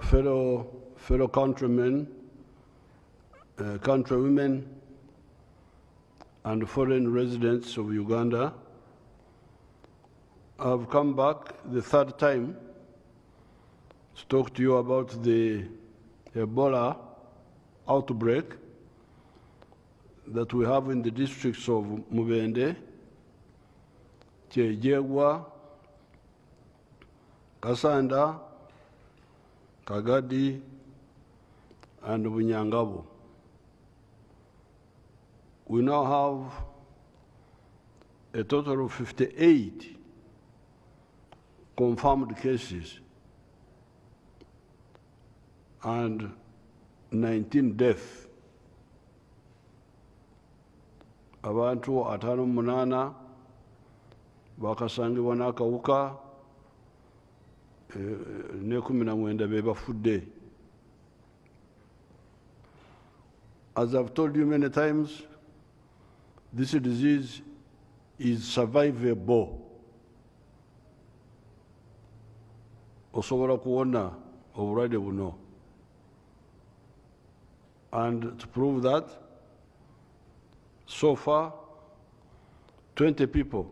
fellow countrymen, countrywomen, and foreign residents of Uganda, I've come back the third time to talk to you about the Ebola outbreak that we have in the districts of Mubende, Kyejegwa, Kasanda, Kagadi, and Bunyangabo. We now have a total of 58 confirmed cases and 19 deaths. Abantu 58 bakasangibwa n'akawuka ne 19 be bafudde. As I've told you many times, this disease is survivable. Osobola kuwona obulwadde buno. And to prove that, so far, 20 people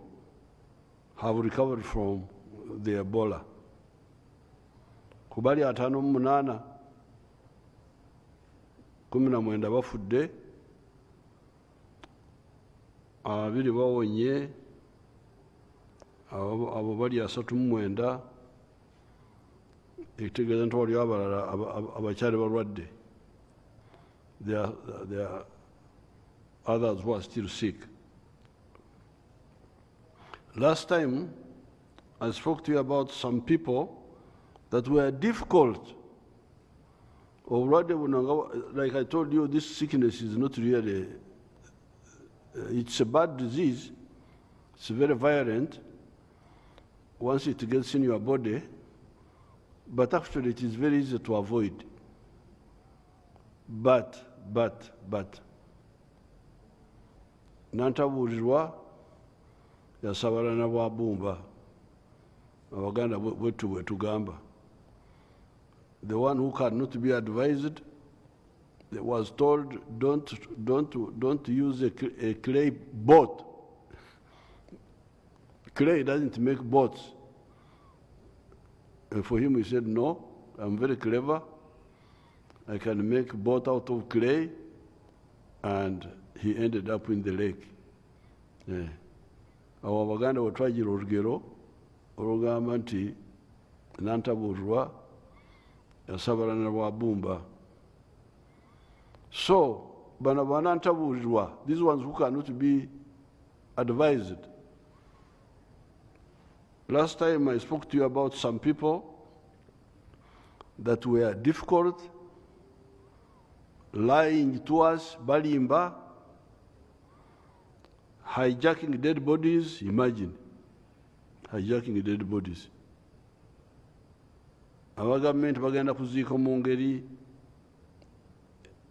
have recovered from the Ebola. Kubali 58, 19 bafudde, 2 bawonye, abo bali 39, ekitegeeza nti waliwo abalala abakyali balwadde. There are others who are still sick. Last time, I spoke to you about some people that were difficult. Like I told you, this sickness is not really, it's a bad disease. It's very violent once it gets in your body, but actually it is very easy to avoid. But, nantabuulirwa yasabalana bwa bbumba, Abaganda bwetu bwe tugamba. The one who cannot be advised was told, don't use a clay boat. Clay doesn't make boats. And for him, he said, no, I'm very clever. I can make a boat out of clay, and he ended up in the lake. Abo Abaganda bwe twagira olugero olugamba nti nantabuulirwa yasabalana bwa bbumba. So, bano banantabuulirwa, these ones who cannot be advised. Last time I spoke to you about some people that were difficult, lying to us, balimba, hijacking dead bodies. Imagine, hijacking dead bodies. Our government bagenda kuziika mu ngeri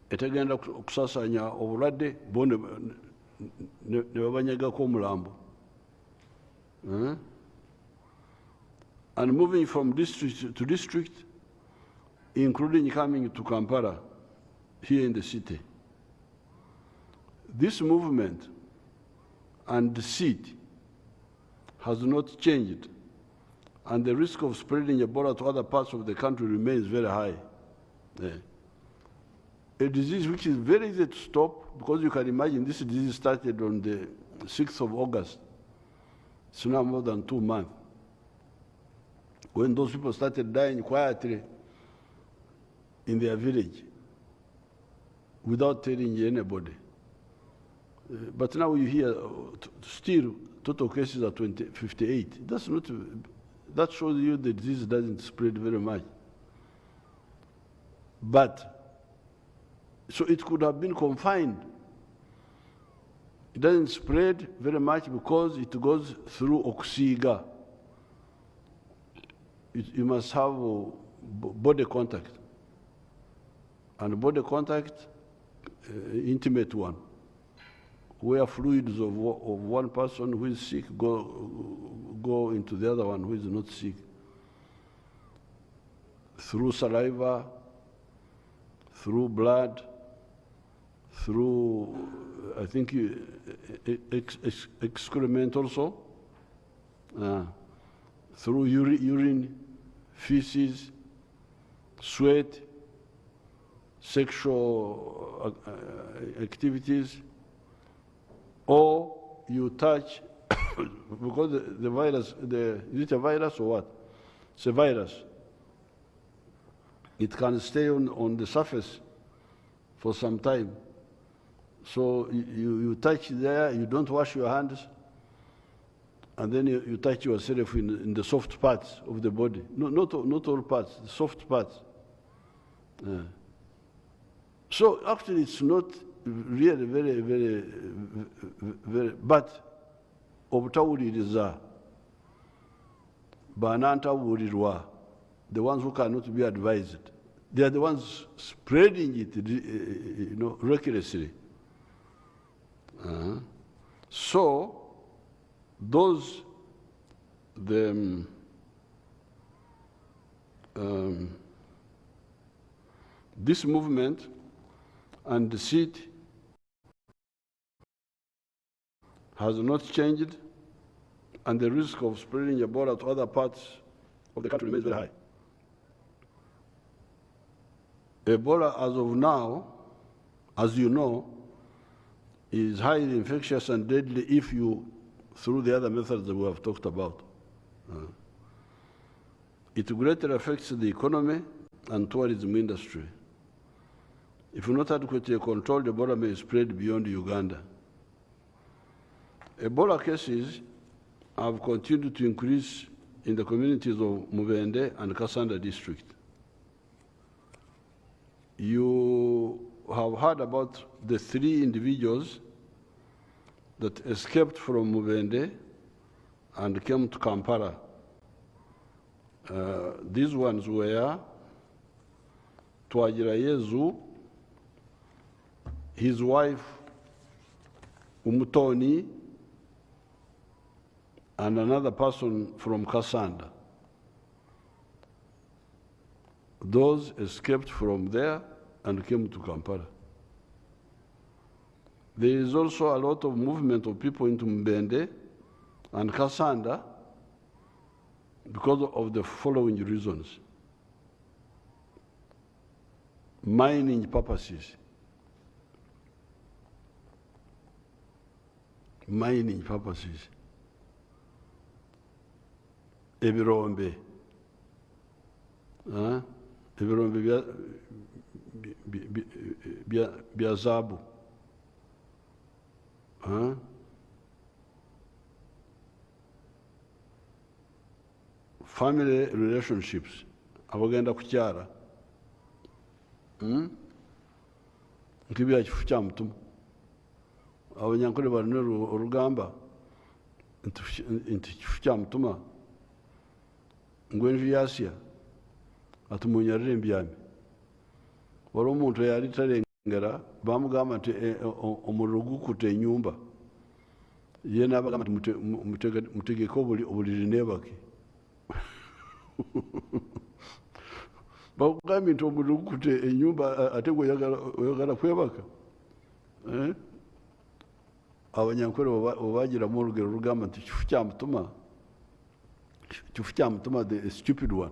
etagenda kusasanya obulwadde bo ne babanyagako omulambo. And moving from district to district, including coming to Kampala, here in the city. This movement and deceit has not changed, and the risk of spreading Ebola to other parts of the country remains very high. A disease which is very easy to stop, because you can imagine this disease started on the 6th of August. It's now more than 2 months. When those people started dying quietly in their village without telling anybody. But now you hear still total cases are 58. That's not, that shows you the disease doesn't spread very much. But, so it could have been confined. It doesn't spread very much because it goes through oxyga. You must have body contact. And body contact, intimate one, where fluids of one person who is sick go into the other one who is not sick. through saliva, through blood, through, I think, excrement also, through urine, feces, sweat, sexual activities, or you touch, because the virus, is it a virus or what? It's a virus. It can stay on the surface for some time. So you touch there, you don't wash your hands, and then you touch yourself in the soft parts of the body. No, not all parts, the soft parts. So actually it's not really very, but obutawuliriza, banantawulirwa, the ones who cannot be advised, they are the ones spreading it, recklessly. So those, this movement and the seat has not changed, and the risk of spreading Ebola to other parts of the country remains very high. Ebola, as of now, as you know, is highly infectious and deadly if you, through the other methods that we have talked about. It greatly affects the economy and tourism industry. If not adequately controlled, Ebola may spread beyond Uganda. Ebola cases have continued to increase in the communities of Mubende and Kasanda district. You have heard about the 3 individuals that escaped from Mubende and came to Kampala. These ones were Twagirayezu, his wife Umutoni, and another person from Kasanda. Those escaped from there and came to Kampala. There is also a lot of movement of people into Mbende and Kasanda because of the following reasons. Mining purposes. Mining purposes. Ebirombe. Ebirombe bya zabu. Family relationships. Abagenda kukyala. Nkibya kifu kya mutumu. Abanyankole balina olugamba nti kifu kya mutuma ngwenju yasya atumunyalira embyami. Waliwo omuntu eyali talengera bamugamba nti omuliro gukutte ennyumba, ye n'abagamba nti mutegeke obuliri neebake. Bakugambye nti omuliro gukutte ennyumba ate gwe oyagala kwebaka. Abanyankole obagiramu olugero olugamba nti kifu kya mutuma, the stupid one.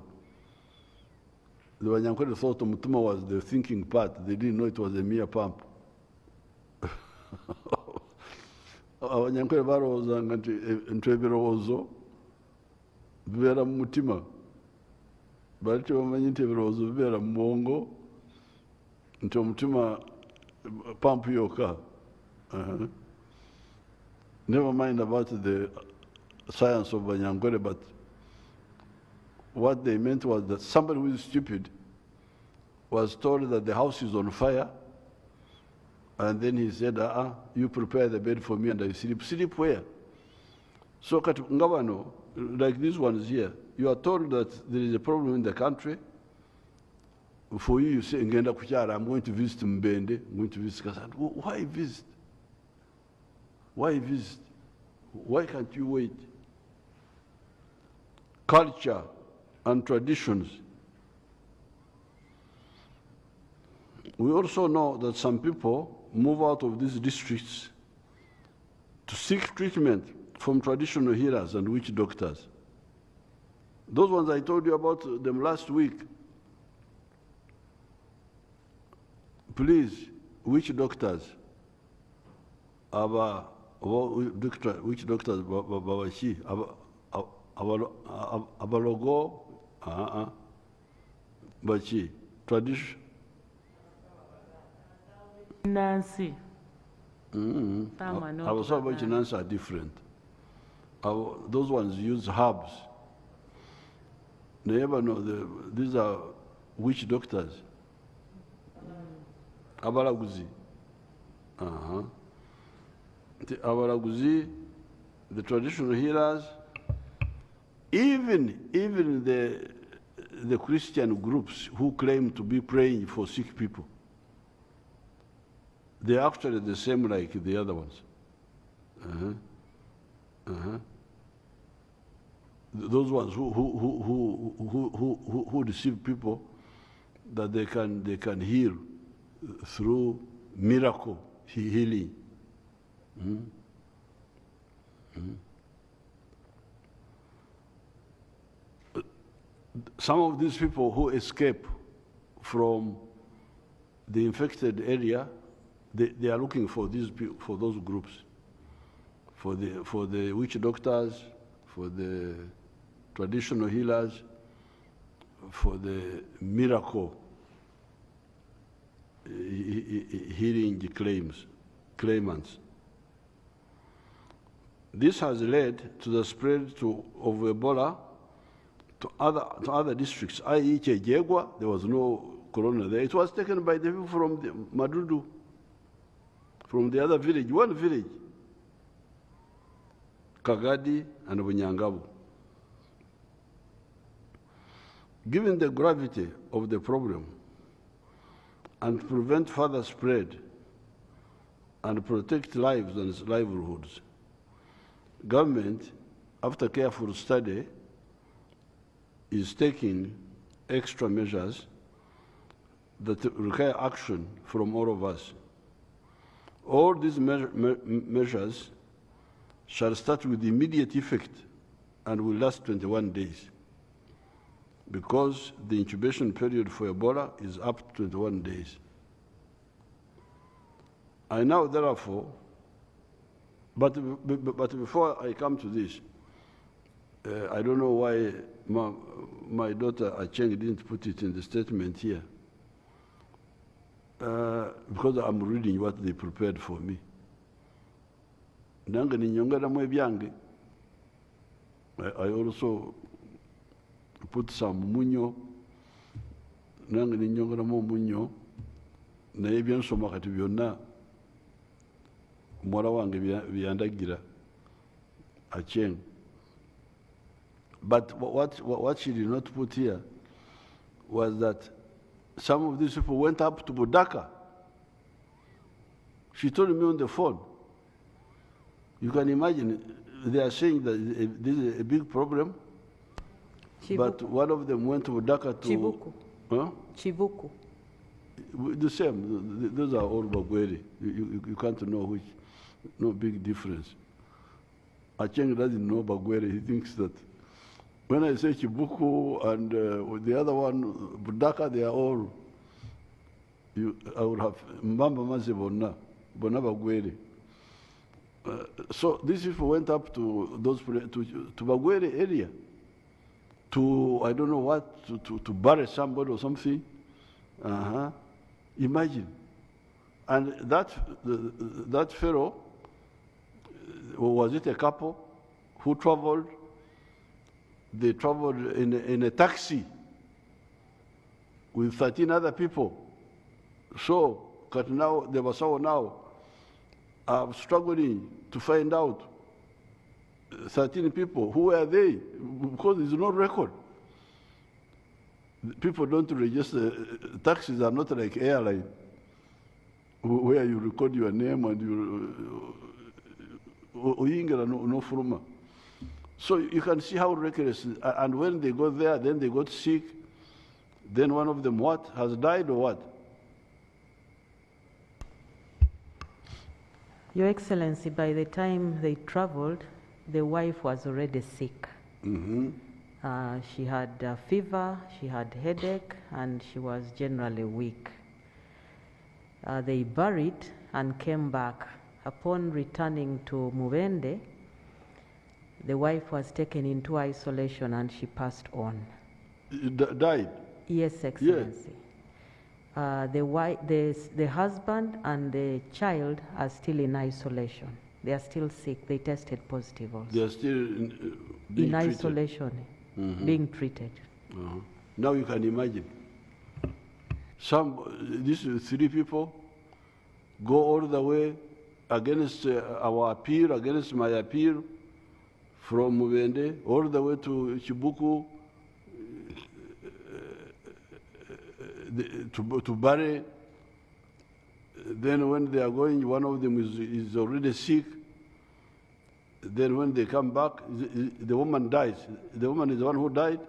The Banyankole thought Mutuma was the thinking part. They didn't know it was a mere pump. Abanyankole balowooza nti ebirowoozo bibeera mu mutima. Bali tebamanyi nti ebirowoozo bibeera mu bwongo, nti omutima pump yokka. Never mind about the science of Banyankole, but what they meant was that somebody who is stupid was told that the house is on fire, and then he said, you prepare the bed for me and I sleep. Sleep where? So ngabano, like these ones here, you are told that there is a problem in the country. For you, you say, Ngenda kuchara, I'm going to visit Mbende, I'm going to visit Kasanda. Why visit? Why visit? Why can't you wait? Culture and traditions We also know that some people move out of these districts to seek treatment from traditional healers and witch doctors. Those ones I told you about them last week. Please, witch doctors, witch doctors, babashi, abalogo, bachi, tradition. Nancy. Our Sabachi Nancy are different. Those ones use herbs. They never know, these are witch doctors. Abalaguzi. The Abalaguzi, the traditional healers, even the Christian groups who claim to be praying for sick people, they're actually the same like the other ones. Those ones who deceive people that they can heal through miracle healing. Some of these people who escape from the infected area, they are looking for those groups, for the witch doctors, for the traditional healers, for the miracle healing claimants. This has led to the spread of Ebola to other districts, i.e. Chejegwa, there was no corona there. It was taken by the people from the Madudu, from the other village, one village, Kagadi and Bunyangabu. Given the gravity of the problem and to prevent further spread and protect lives and livelihoods, government, after careful study, is taking extra measures that require action from all of us. All these measures shall start with immediate effect and will last 21 days, because the incubation period for Ebola is up to 21 days. I now, therefore, but before I come to this, I don't know why my daughter Acheng didn't put it in the statement here, because I'm reading what they prepared for me. Nange ninyongeramu ebyange. I also put some munyo. Nange ninyongeramu munyo. Naye byensoma kati byonna muwala wange byandagira Acheng. But what she did not put here was that some of these people went up to Budaka. She told me on the phone. You can imagine, they are saying that this is a big problem, Chibuku. But one of them went to Budaka to... Chibuku. Huh? Chibuku. The same, those are all Bagweri. You can't know which, no big difference. Acheng doesn't know Bagweri, he thinks that when I say Chibuku and the other one, Budaka, they are all, I would have Mbamba Mazi Bona Bagweri. So these people went up to to Bagweri area, to, I don't know what, to bury somebody or something. Imagine. And that fellow, was it a couple who traveled? They traveled in a taxi with 13 other people. So, but now, they were so now struggling to find out 13 people. Who are they? Because there's no record. People don't register. Taxis are not like airline, where you record your name and you no fruma. So you can see how reckless. And when they got there, then they got sick. Then one of them has died or what? Your Excellency, by the time they traveled, the wife was already sick. She had fever, she had headache, and she was generally weak. They buried and came back. Upon returning to Mubende, the wife was taken into isolation and she passed on. Died? Yes, Excellency. The husband and the child are still in isolation. They are still sick. They tested positive also. They are still being in treated. isolation, being treated. Now you can imagine. These 3 people go all the way against our appeal, against my appeal, from Mubende all the way to Chibuku, to bury. Then when they are going, one of them is already sick. Then when they come back, the woman dies. The woman is the one who died?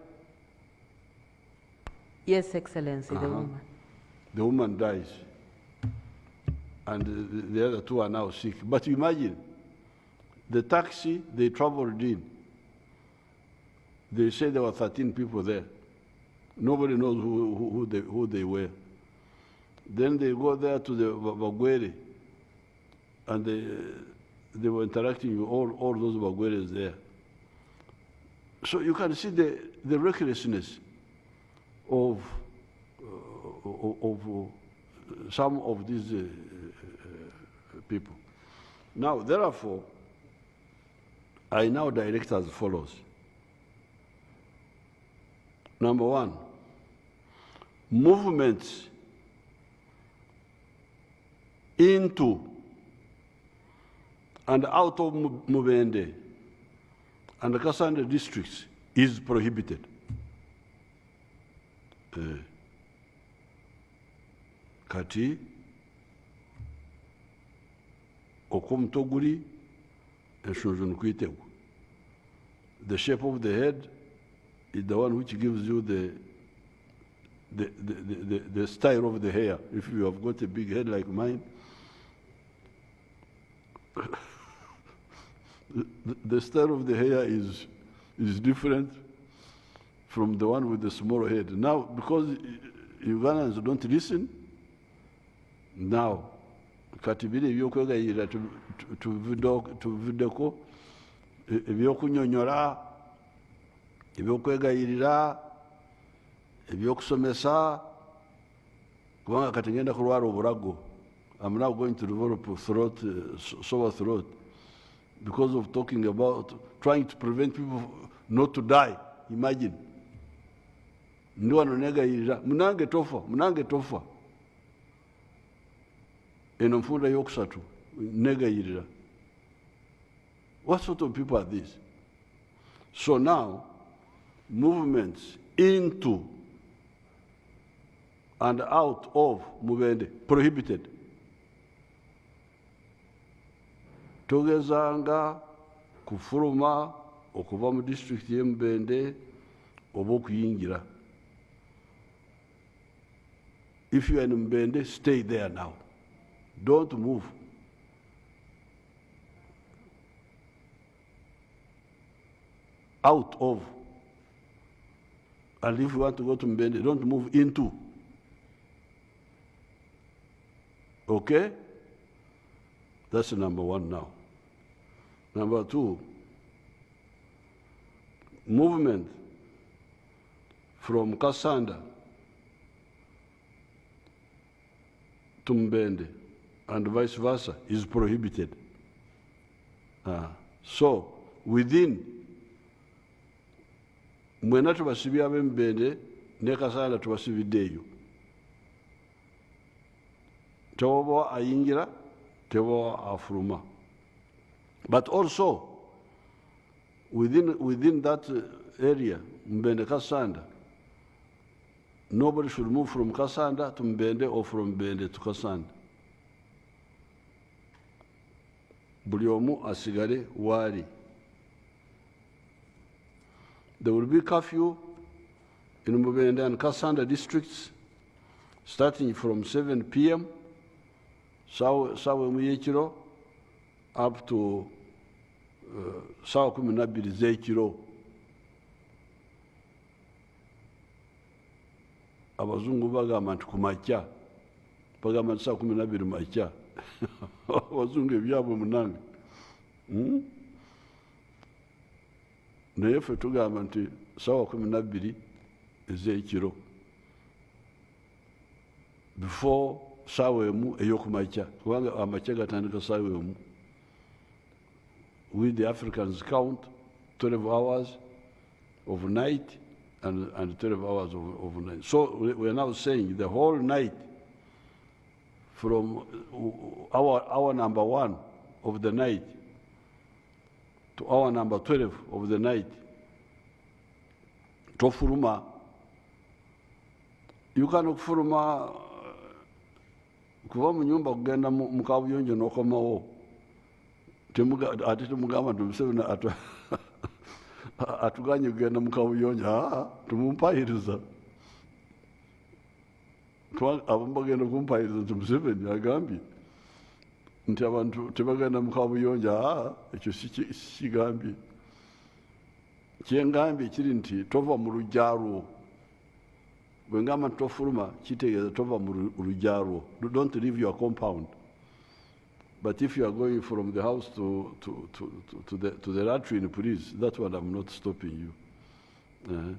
Yes, Excellency, the woman. The woman dies. And the other 2 are now sick. But imagine, the taxi they traveled in, they say there were 13 people there. Nobody knows who they were. Then they go there to the Bagwere, and they were interacting with all those Bagweres there. So you can see the recklessness of some of these people. Now, therefore, I now direct as follows. Number 1, movements into and out of Mubende and the Kasanda districts is prohibited. Kati okumtoguri eshunjunkuitegu. The shape of the head is the one which gives you the style of the hair. If you have got a big head like mine, the style of the hair is different from the one with the small head. Now, because Ugandans don't listen, now, katibiri ebyokwegayirira tuviddeko, ebyokunyonyola, ebyokwegayirira, ebyokusomesa, kubanga kati ngenda kulwala obulago. I'm now going to develop sore throat because of talking about trying to prevent people not to die. Imagine. Ndi wano negayirira, munange tofa. Eno nfunda yokusatu, negayirira. What sort of people are these? So now, movements into and out of Mubende, prohibited. Togezanga kufuluma okuva mu district ye Mubende oba okuyingira. If you are in Mubende, stay there now. Don't move. Out of. And if you want to go to Mubende, don't move into. Okay? That's number 1 now. Number 2, movement from Kasanda to Mbende and vice versa is prohibited. So, within mwena tubasibya ab'Embende ne Kasanda tubasibiddeeyo. Tewoba ayingira, tewoba afuluma. But also, within that area, Mbende Kasanda, nobody should move from Kasanda to Mbende or from Mbende to Kasanda. Buli omu asigale wali. There will be curfew in Mbende and Kasanda districts starting from 7 p.m. Sawe muyekiro up to saa 12 z'ekiro. Abazungu bagamba nti ku makya, bagamba nti saa 12 makya. Abazungu ebyabwe munange. Naye ffe tugamba nti saa 12 ez'ekiro. Before saawa emu ey'okumakya, kubanga amakya gatandika saawa emu. We the Africans count 12 hours of night and 12 hours of night. So we are now saying the whole night from hour number 1 of the night to hour number 12 of the night. Tofuruma. You cannot furuma kuva mu nyumba kugenda mu kabuyonjo n'okomawo. Ate temugamba nti Museveni atuganye kugenda mu kabuyonjo. Tumumpayiriza. Abamu bagenda kumpayiriza nti Museveni agambye nti abantu tebagenda mu kabuyonjo. Ekyo sikigambye. Kyengambye kiri nti tova mu lujja lwo. Bwe ngamba nti tofuluma kitegeeza tova mu lujja lwo. Don't leave your compound. But if you are going from the house to the latrine, please, that one I'm not stopping you.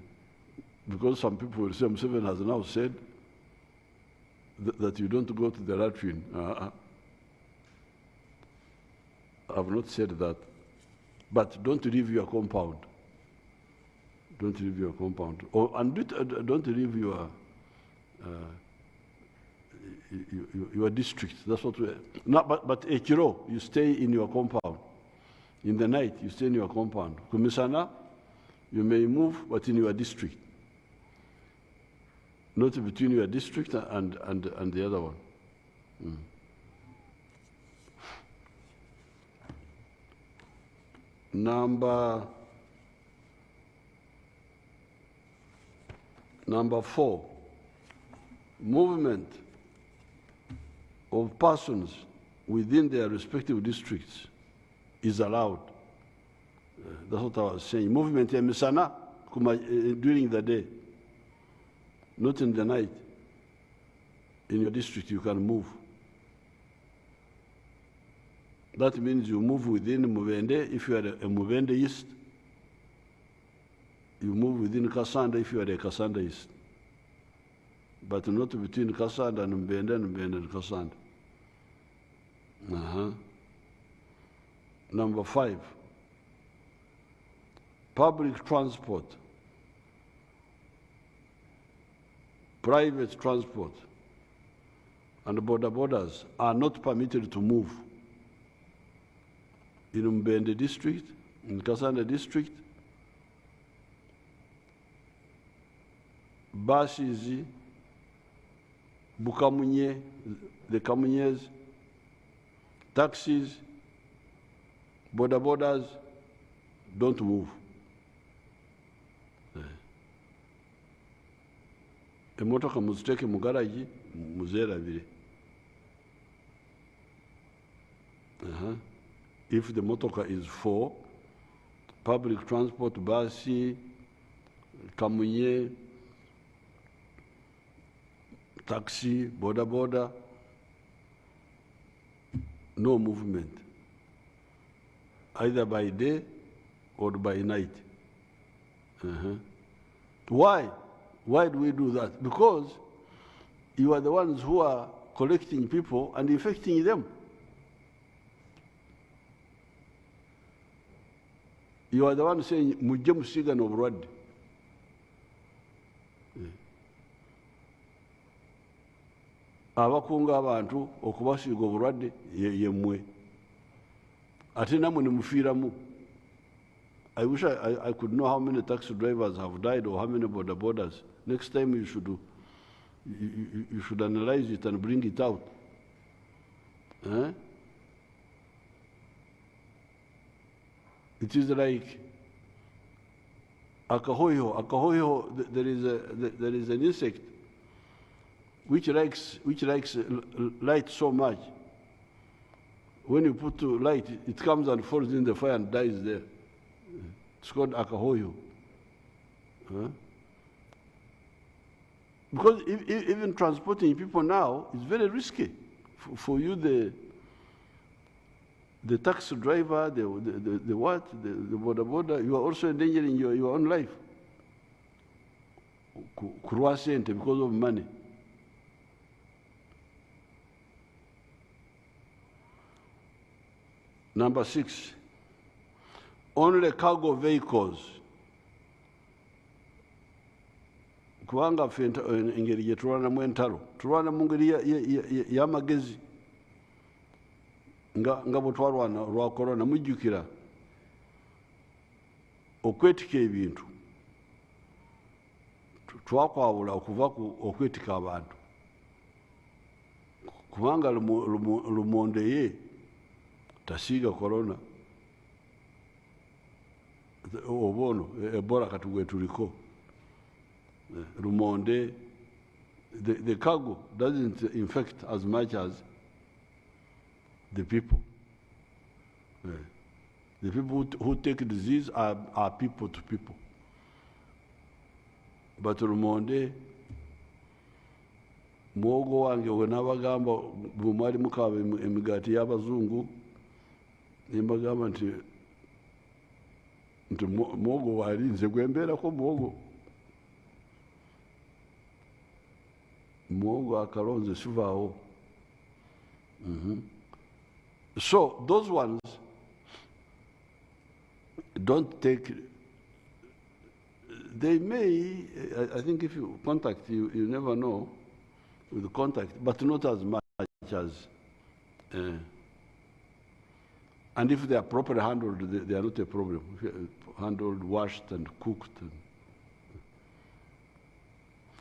Because some people will say, Museveni has now said that you don't go to the latrine. I've not said that. But don't leave your compound. Don't leave your compound. And don't leave your district. That's what we. But ekiro, you stay in your compound. In the night, you stay in your compound. Kumisana, you may move, but in your district. Not between your district and the other one. Number 4, movement of persons within their respective districts is allowed. That's what I was saying. Movement emisana during the day, not in the night. In your district, you can move. That means you move within Mubende if you are a Mubende East. You move within Kasanda if you are a Kasanda East. But not between Kasanda and Mbende and Kasanda. Number 5, public transport, private transport, and border borders are not permitted to move in Mbende district, in Kasanda district. Buses, Bukamunye, the Kamunyes, taxis, border borders, don't move. Emotoka muziteke mu garage muzerabire. If the motoka is for public transport, basi, Kamunye, taxi, border, no movement, either by day or by night. Why? Why do we do that? Because you are the ones who are collecting people and infecting them. You are the one saying, mujje musiga n'obulwadde. Abakunga abantu okubasiiga obulwadde yemmwe. Ate namwe ne mufiiramu. I wish I could know how many taxi drivers have died or how many border borders. Next time you should analyze it and bring it out. It is like akahoyo. Akahoyo, there is an insect which likes light so much when you put to light, it comes and falls in the fire and dies there. It's called akahoyo. Huh? Because even transporting people now is very risky. For you, the taxi driver, the border, you are also endangering your own life. Because of money. Number 6, only cargo vehicles. Kubanga ffe engeri gye tulwanamu entalo tulwana mu ngeri y'amagezi nga bwe twalwana olwa korona. Mujjukira okwetika ebintu twakwawula okuva ku okwetika abantu, kubanga lumonde ye tasiiga korona oba ono Ebola kati gwe tuliko. Rumonde, the cargo doesn't infect as much as the people. The people who take disease are people to people. But Rumonde, muwogo wange we nabagamba bwe mwali mukaba emigaati y'abazungu nembagamba nti muwogo wali nze gwe mbeerako muwogo. Muwogo akalonze sivaawo. So those ones don't take. They may, I think if you contact, you never know with the contact, but not as much as. And if they are properly handled, they are not a problem. Handled, washed, and cooked.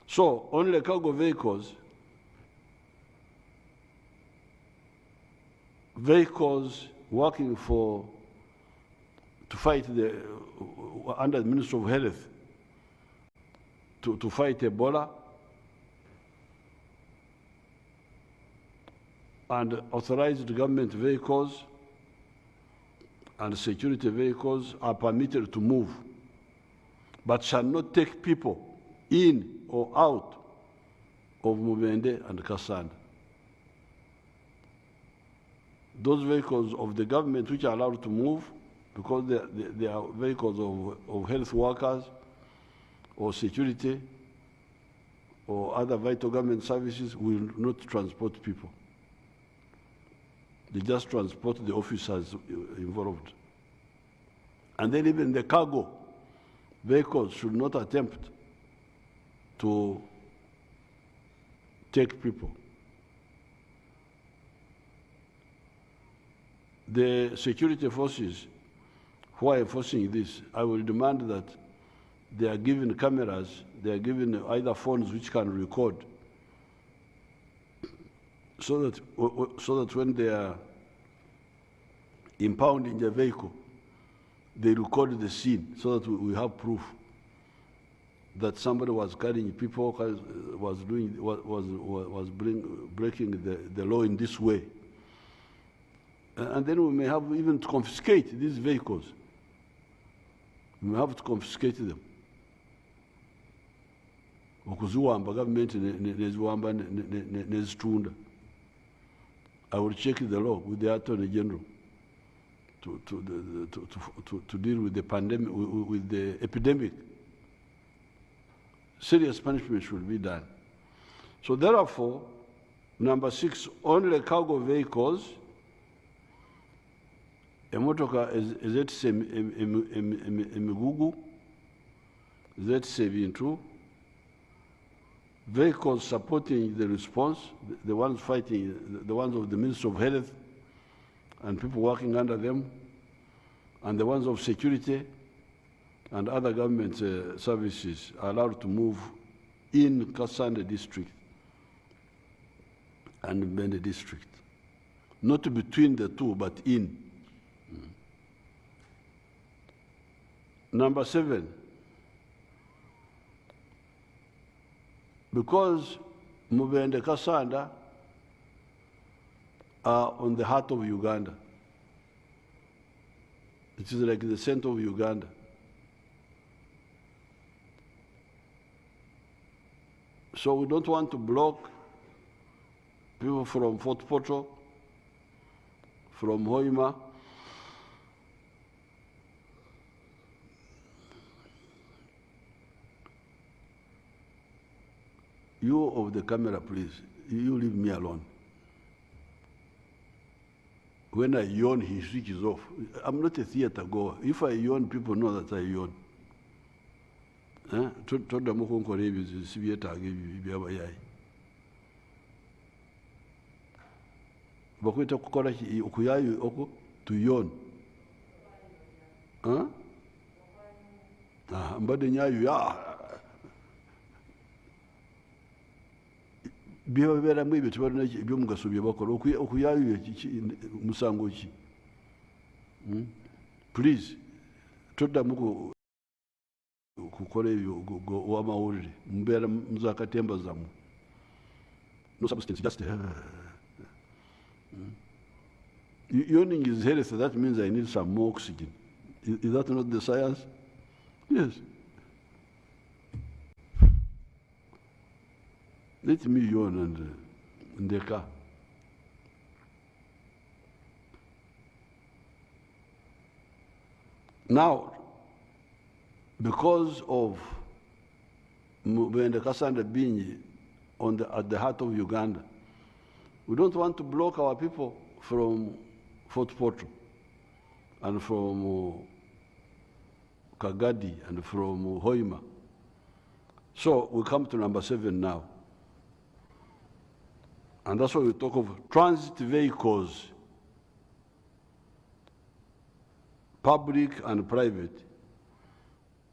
So only cargo vehicles working to fight under the Ministry of Health to fight Ebola, and authorized government vehicles and security vehicles are permitted to move, but shall not take people in or out of Mubende and Kasanda. Those vehicles of the government which are allowed to move, because they are vehicles of health workers or security or other vital government services, will not transport people. They just transport the officers involved. And then even the cargo vehicles should not attempt to take people. The security forces who are enforcing this, I will demand that they are given cameras, they are given either phones which can record, so that when they are impounding the vehicle, they record the scene so that we have proof that somebody was carrying people, was breaking the law in this way. And then we may have even to confiscate these vehicles. We may have to confiscate them. Okuziwamba government neziwamba nezitunda. I will check the law with the Attorney General to deal with the pandemic, with the epidemic. Serious punishment should be done. So therefore, number 6, only cargo vehicles, emotoka ezeetisse emigugu, ezeetisse ebintu, vehicles supporting the response, the ones fighting, the ones of the Ministry of Health and people working under them, and the ones of security and other government services are allowed to move in Kasanda district and Bende district. Not between the two, but in. Number 7, because Mubende Kasanda are on the heart of Uganda. It is like the center of Uganda. So we don't want to block people from Fort Portal, from Hoima, you of the camera, please, you leave me alone. When I yawn, he switches off. I'm not a theater goer. If I yawn, people know that I yawn. Toda mukonkora ebyo sibyetaaga ebyo byabayayi. Bakwita kukola okuyayi oko to yawn. Mbadde nyayo ya byebabeeramu ebyo tebalina ebyomugaso bye bakola. Okuyayo musango ki? Please, toddamu kukola ebyo w'amawulire mubeera muzakatemba zammwe. No substance, just yawning is health. That means I need some more oxygen. Is that not the science? Yes. Let me yawn in the car. Now, because of Mubende Kasanda being at the heart of Uganda, we don't want to block our people from Fort Portal and from Kagadi and from Hoima. So we come to number 7 now. And that's why we talk of transit vehicles, public and private,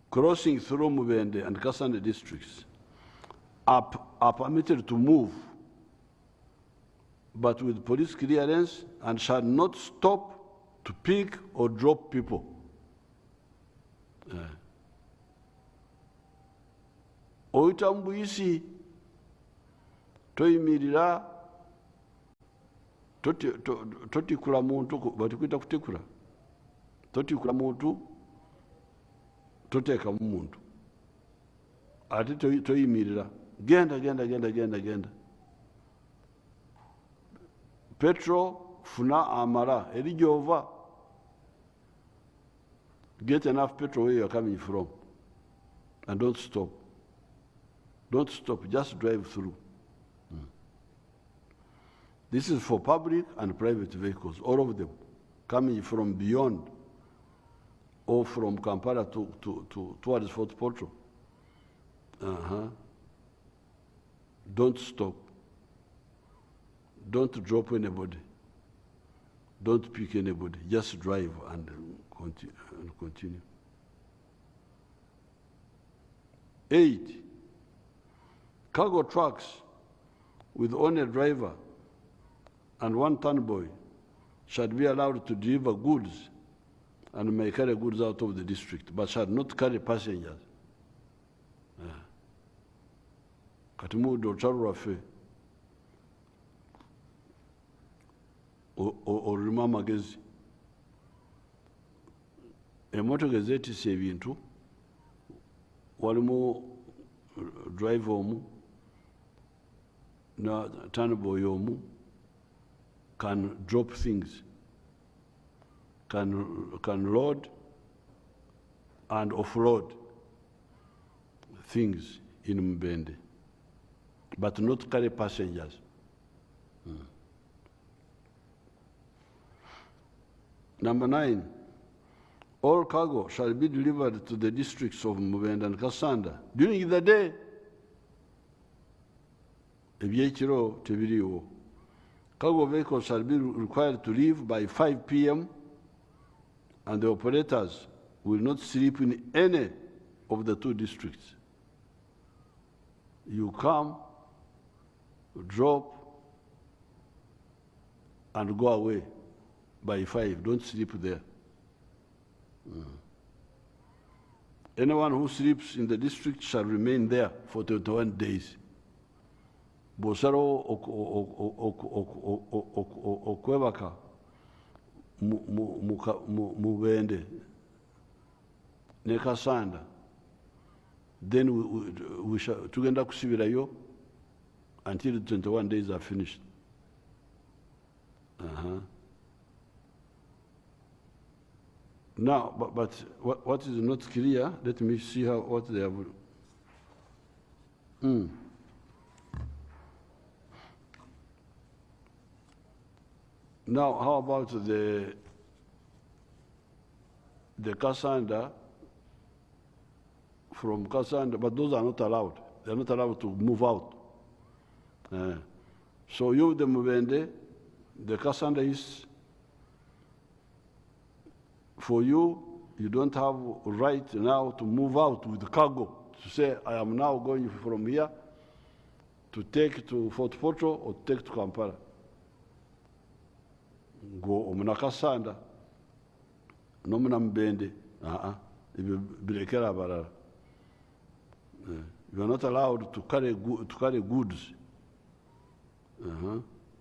crossing through Mubende and Kasanda districts are permitted to move, but with police clearance, and shall not stop to pick or drop people. Oyita mbuyisi toyimirira totikula muntu batikwita kutikula totikula muntu toteeka mu muntu ate toyimirira genda Petro funa amara eri gy'ova. Get enough petrol where you're coming from and don't stop. Don't stop, just drive through. This is for public and private vehicles, all of them, coming from beyond or from Kampala towards Fort Portal. Don't stop. Don't drop anybody. Don't pick anybody. Just drive and continue. 8, cargo trucks with only a driver and 1 turnboy shall be allowed to deliver goods and may carry goods out of the district, but shall not carry passengers. Katimudo Charwafe or Rimama Gezi. Emotoka ezeetisse ebintu walimu driver omu na turnboy omu can drop things, can load and offload things in Mbende, but not carry passengers. Number 9, all cargo shall be delivered to the districts of Mubende and Kasanda during the day. Ebyekiro tebiriwo. Cargo vehicles shall be required to leave by 5 p.m. and the operators will not sleep in any of the 2 districts. You come, drop, and go away by 5. Don't sleep there. Anyone who sleeps in the district shall remain there for 21 days. bw'osalawo okwebaka mu Bende ne Kasanda, then we shall tugenda kusibirayo until the 21 days are finished. Now, but what is not clear, let me see what they have. Now, how about the Kasanda, from Kasanda, but those are not allowed. They're not allowed to move out. So you, the Mubende, the Kasanda is, for you, you don't have right now to move out with cargo, to say, I am now going from here to take to Fort Portal or take to Kampala. Go omuna Kasanda, no muna Mbende, bilekera abalala. You are not allowed to carry goods.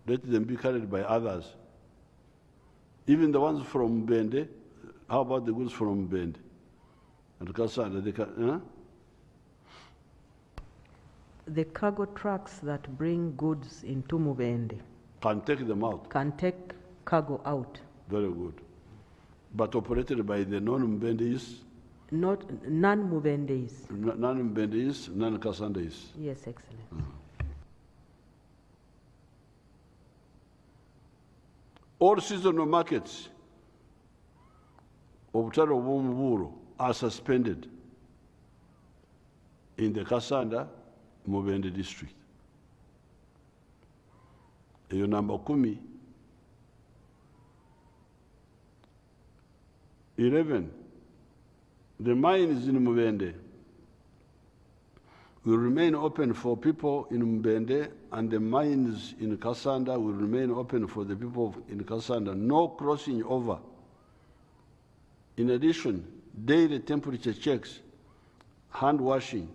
Let them be carried by others. Even the ones from Mbende, how about the goods from Mbende? And Kasanda, they can, The cargo trucks that bring goods into Mubende can take them out. can take cargo out. Very good. But operated by the non-Mbendis? Not non-Mubendis. Non-Mbendis, non-Kasandis. Yes, Excellency. All seasonal markets of Butaro Bumuburo are suspended in the Kasanda Mubende district. Your number 11. The mines in Mubende will remain open for people in Mbende, and the mines in Kasanda will remain open for the people in Kasanda. No crossing over. In addition, daily temperature checks, hand washing,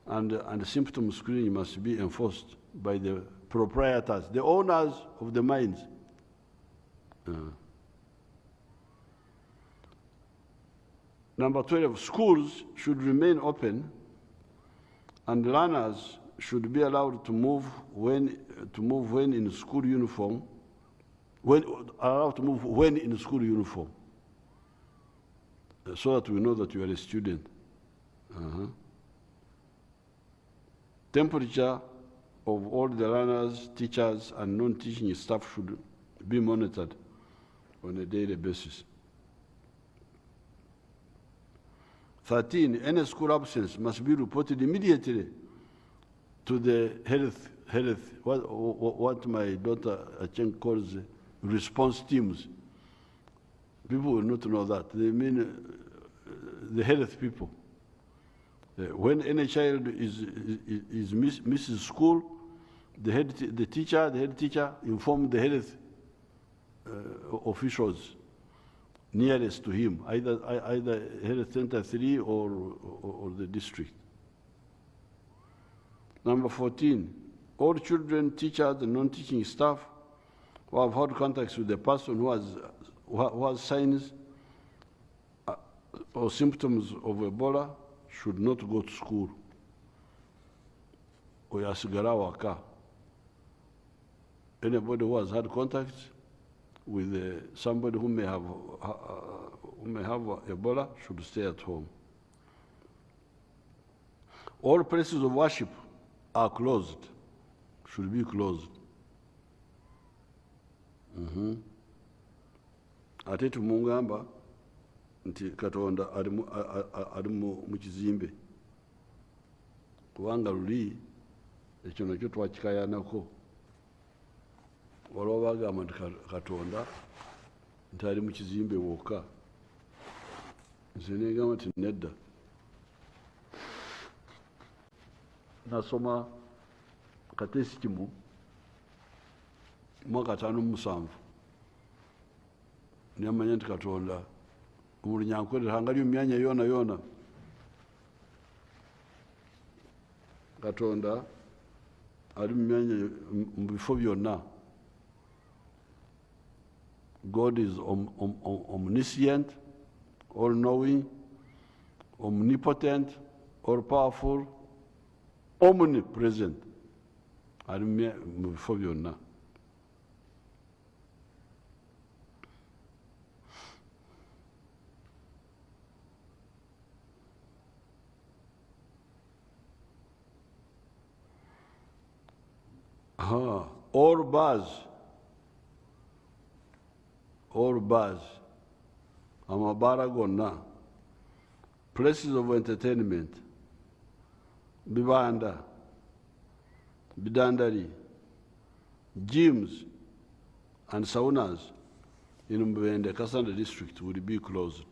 and symptom screening must be enforced by the proprietors, the owners of the mines. Number 12, schools should remain open, and learners should be allowed to move when in school uniform. Allowed to move when in school uniform, so that we know that you are a student. Temperature of all the learners, teachers, and non-teaching staff should be monitored on a daily basis. 13, any school absence must be reported immediately to the health, what my daughter Acheng calls response teams. People will not know that. They mean the health people. When any child misses school, the head teacher inform the health officials nearest to him, either Health Center 3 or the district. Number 14, all children, teachers, and non-teaching staff who have had contacts with the person who has signs or symptoms of Ebola should not go to school. Oyasigara waka. Anybody who has had contacts with somebody who may have Ebola should stay at home. All places of worship are closed, should be closed. Ate tumungamba nti Katonda ali mu kizimbe kubanga luli ekyo nakyo twakikayanako. Waliwo bagamba nti Katonda nti ali mu kizimbe wokka. Nze negamba nti nedda. Nasoma katesi kimu mwaka 57 nyamanya nti Katonda omulunyankwerera hangali mu myanya yona Katonda ari mu myanya mu bifo byonna. God is omniscient, all-knowing, omnipotent, all-powerful, omnipresent. Ari mu bifo byonna. All bars, amabara gonna, places of entertainment, bibanda, bidandari, gyms, and saunas in the Kasanda district will be closed.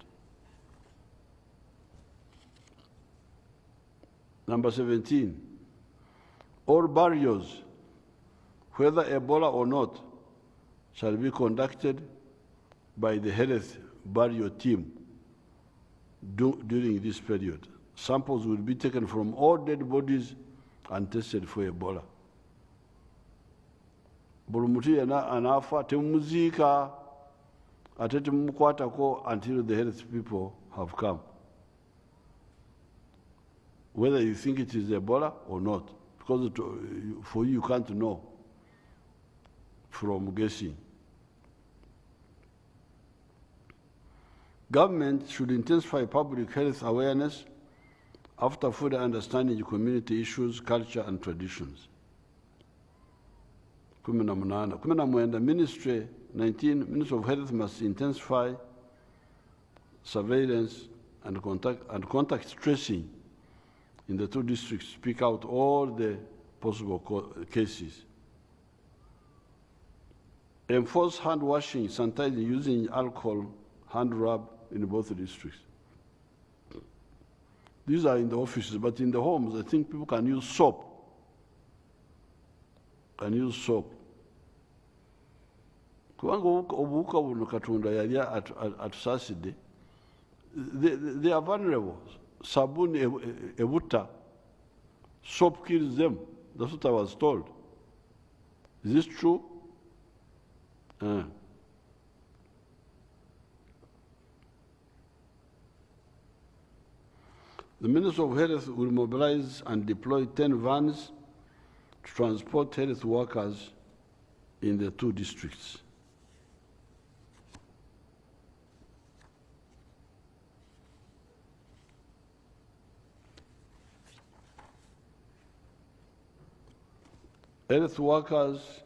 Number 17, all burials, whether Ebola or not, shall be conducted by the health burial team during this period. Samples will be taken from all dead bodies and tested for Ebola. Buli mutu yena anafa temumuziika ate temumukwatako until the health people have come. Whether you think it is Ebola or not, because for you can't know from guessing. Government should intensify public health awareness after further understanding community issues, culture, and traditions. 19. Ministry of Health must intensify surveillance and contact tracing in the 2 districts, speak out all the possible cases. Enforce hand washing, sanitizing, using alcohol, hand rub in both districts. These are in the offices, but in the homes, I think people can use soap. Kubanga obuwuka buno Katonda yali atusaasidde, they are vulnerable. Sabuni ebutta, soap kills them. That's what I was told. Is this true? The Minister of Health will mobilize and deploy 10 vans to transport health workers in the 2 districts. Health workers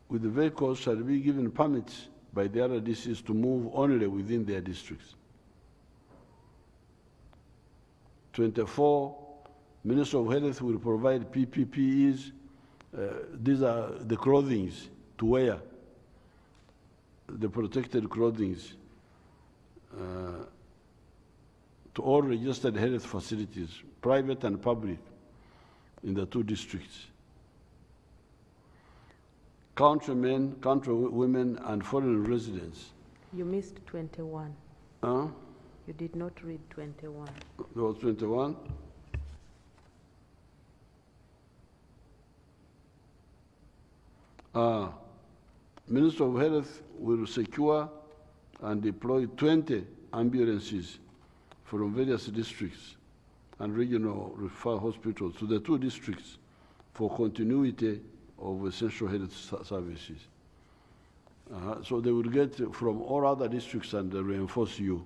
with the vehicles shall be given permits by the RDCs to move only within their districts. 24, Minister of Health will provide PPPEs. These are the clothing to wear, the protected clothing to all registered health facilities, private and public, in the 2 districts. Countrymen, countrywomen, and foreign residents. You missed 21. Huh? You did not read 21. There was 21? Minister of Health will secure and deploy 20 ambulances from various districts and regional referral hospitals to the 2 districts for continuity of essential health services. So they will get from all other districts and reinforce you.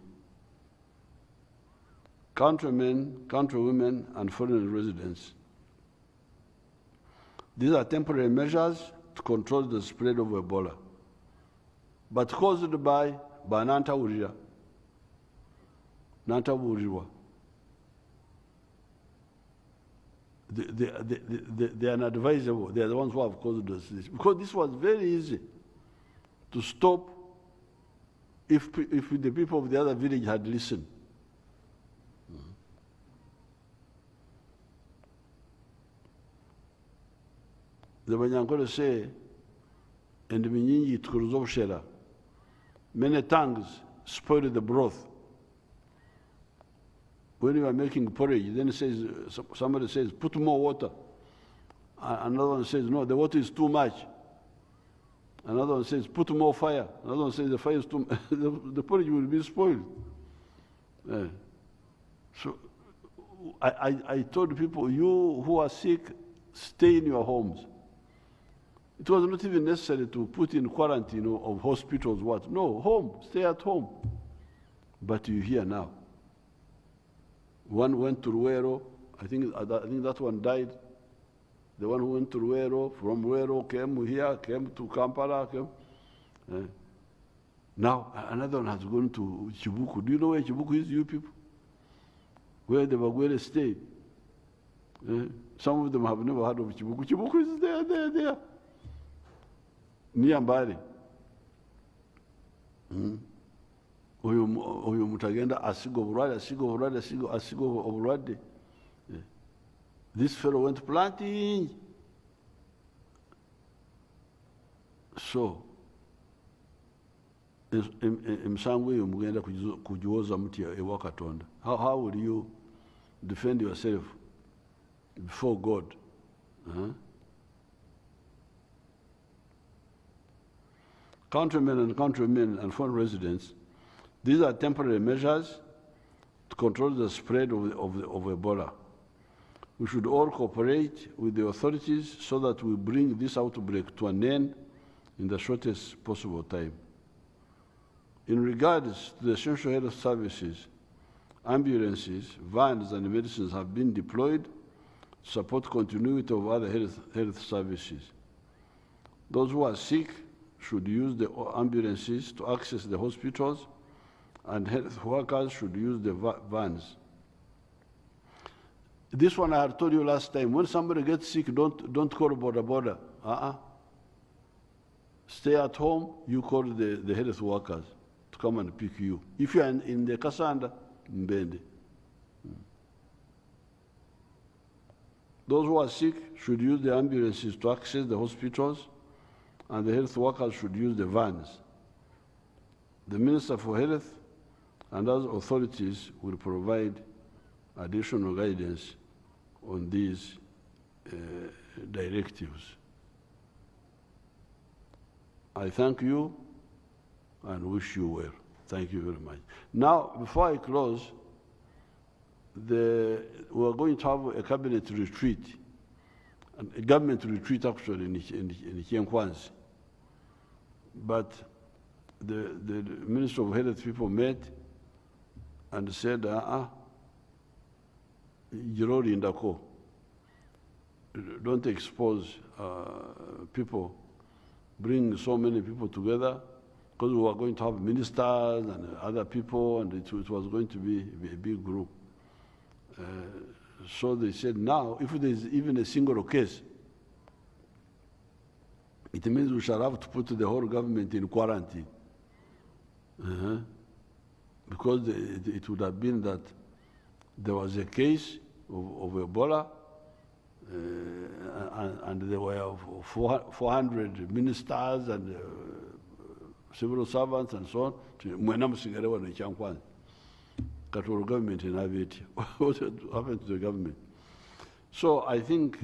Countrymen, countrywomen, and foreign residents. These are temporary measures to control the spread of Ebola, but caused by Nantawulira. They are unadvisable. They are the ones who have caused this. Because this was very easy to stop if the people of the other village had listened. The Banyankole say, and the Minyinyi Tukuruzo, many tongues spoil the broth. When you are making porridge, then somebody says, put more water. Another one says, no, the water is too much. Another one says, put more fire. Another one says, the fire is too much. The porridge will be spoiled. So I told people, you who are sick, stay in your homes. It was not even necessary to put in quarantine of hospitals, what? No, home, stay at home. But you hear now. One went to Ruero, I think that one died. The one who went to Ruero, from Ruero came here, came to Kampala, now another one has gone to Chibuku. Do you know where Chibuku is, you people? Where the Bagwere stayed. Some of them have never heard of Chibuku. Chibuku is there. Niambari. Oyo mutagenda asigo obulwadde. This fellow went planting. So, emisango eyo mugenda kugiwoza mutya ewa Katonda. How will you defend yourself before God? Countrymen and countrywomen and foreign residents, these are temporary measures to control the spread of Ebola. We should all cooperate with the authorities so that we bring this outbreak to an end in the shortest possible time. In regards to the essential health services, ambulances, vans, and medicines have been deployed to support continuity of other health services. Those who are sick should use the ambulances to access the hospitals, and health workers should use the vans. This one I had told you last time. When somebody gets sick, don't call border. Stay at home, you call the health workers to come and pick you. If you are in the Kasanda, Mbende. Those who are sick should use the ambulances to access the hospitals, and the health workers should use the vans. The Minister for Health and other authorities will provide additional guidance on these directives. I thank you and wish you well. Thank you very much. Now, before I close, we are going to have a cabinet retreat, a government retreat actually in Kienkwanzi. But the Minister of Health people met and said, Jirori Indako, don't expose people, bring so many people together, because we were going to have ministers and other people, and it was going to be a big group. So they said, now, if there is even a single case, it means we shall have to put the whole government in quarantine. Because it would have been that there was a case of Ebola, and there were 400 ministers and civil servants and so on. Government in Haiti. What happened to the government? So I think,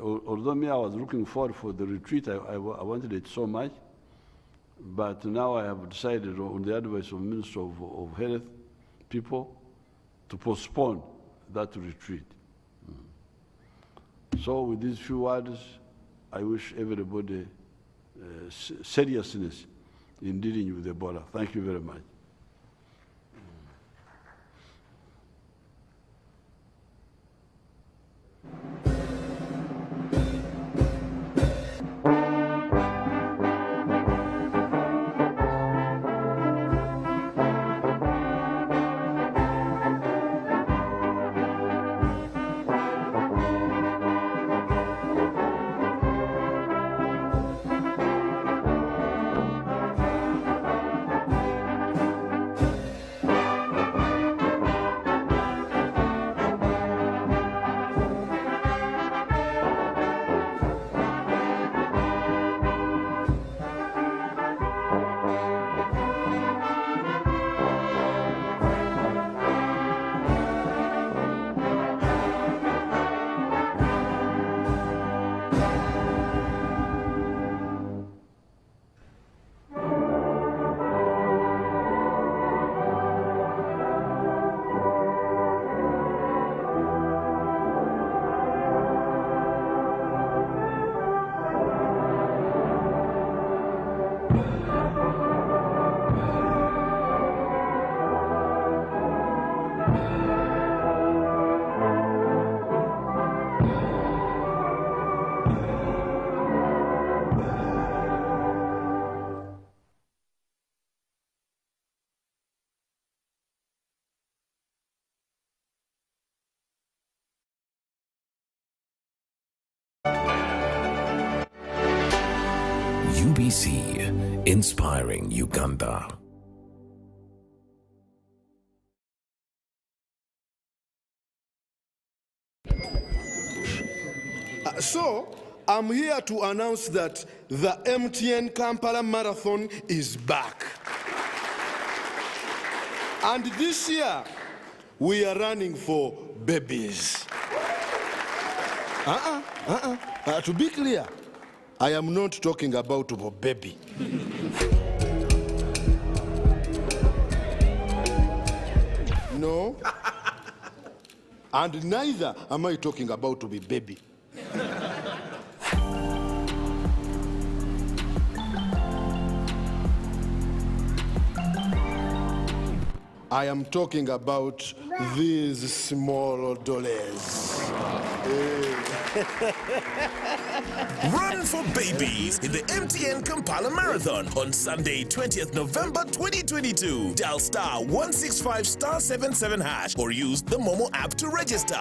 although I was looking forward for the retreat, I wanted it so much, but now I have decided on the advice of the Minister of Health people to postpone that retreat. So with these few words, I wish everybody seriousness in dealing with Ebola. Thank you very much. UBC, inspiring Uganda. So, I'm here to announce that the MTN Kampala Marathon is back. And this year, we are running for babies. To be clear, I am not talking about a baby. No. And neither am I talking about to be baby. I am talking about these small dollars. Run for babies in the MTN Kampala Marathon on Sunday, 20th November 2022. Dial *165*77# or use the Momo app to register.